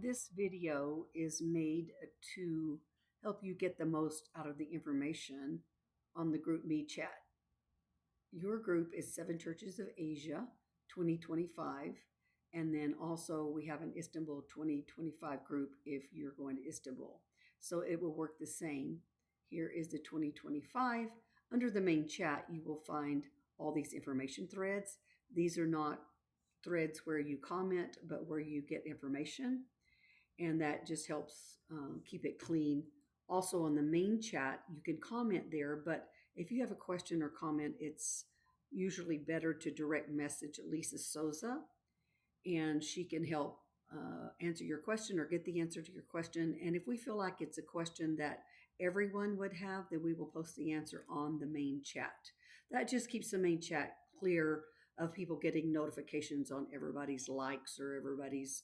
This video is made to help you get the most out of the information on the GroupMe chat. Your group is 7 Churches of Asia 2025. And then also we have an Istanbul 2025 group if you're going to Istanbul. So it will work the same. Here is the 2025. Under the main chat, you will find all these information threads. These are not threads where you comment, but where you get information. And that just helps keep it clean. Also on the main chat, you can comment there, but if you have a question or comment, it's usually better to direct message Lisa Souza, and she can help answer your question or get the answer to your question. And if we feel like it's a question that everyone would have, then we will post the answer on the main chat. That just keeps the main chat clear of people getting notifications on everybody's likes or everybody's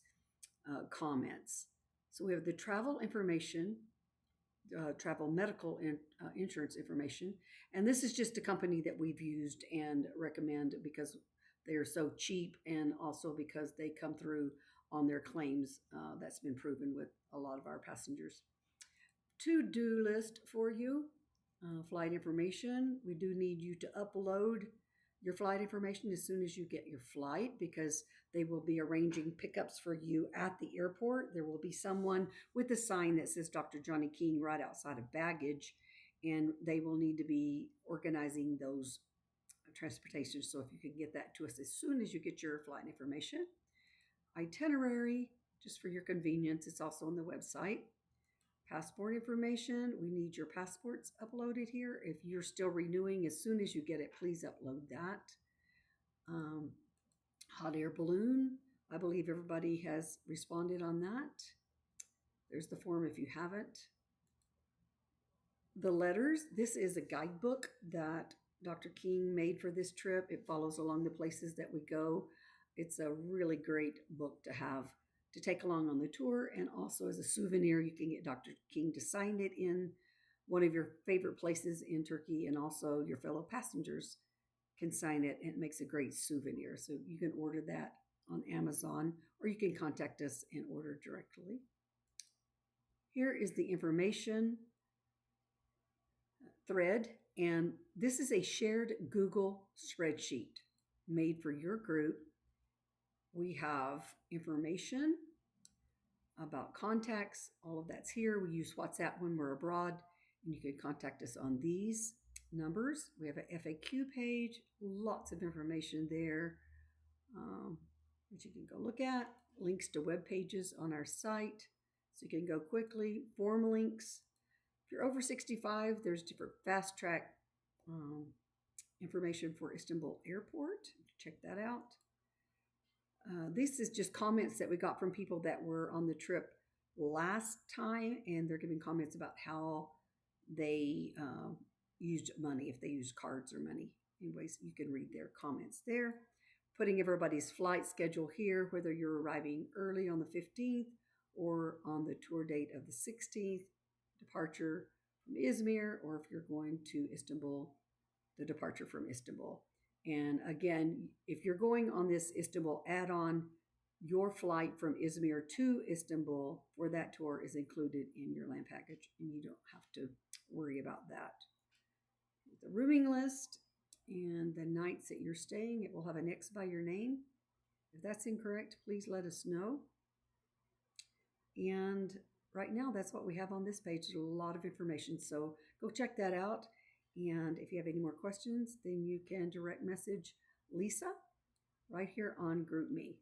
comments. So we have the travel information, travel medical insurance information. And this is just a company that we've used and recommend because they are so cheap, and also because they come through on their claims. That's been proven with a lot of our passengers. To-do list for you, flight information. We do need you to upload your flight information as soon as you get your flight, because they will be arranging pickups for you at the airport. There will be someone with a sign that says Dr. Johnny King right outside of baggage, and they will need to be organizing those transportation. So if you can get that to us as soon as you get your flight information. Itinerary, just for your convenience, it's also on the website. Passport information, we need your passports uploaded here. If you're still renewing, as soon as you get it, please upload that. Hot air balloon, I believe everybody has responded on that. There's the form if you haven't. The letters, this is a guidebook that Dr. King made for this trip. It follows along the places that we go. It's a really great book to have to take along on the tour, and also as a souvenir, you can get Dr. King to sign it in one of your favorite places in Turkey, and also your fellow passengers can sign it, and it makes a great souvenir. So you can order that on Amazon, or you can contact us and order directly. Here is the information thread, and this is a shared Google spreadsheet made for your group. We have information about contacts. All of that's here. We use WhatsApp when we're abroad, and you can contact us on these numbers. We have an FAQ page, lots of information there that you can go look at. Links to web pages on our site, so you can go quickly. Form links. If you're over 65, there's different fast track information for Istanbul Airport. Check that out. This is just comments that we got from people that were on the trip last time, and they're giving comments about how they used money, if they used cards or money. Anyways, you can read their comments there. Putting everybody's flight schedule here, whether you're arriving early on the 15th or on the tour date of the 16th, departure from Izmir, or if you're going to Istanbul, the departure from Istanbul. And again, if you're going on this Istanbul add-on, your flight from Izmir to Istanbul for that tour is included in your land package, and you don't have to worry about that. The rooming list and the nights that you're staying, it will have an X by your name. If that's incorrect, please let us know. And right now, that's what we have on this page. There's a lot of information, so go check that out. And if you have any more questions, then you can direct message Lisa right here on GroupMe.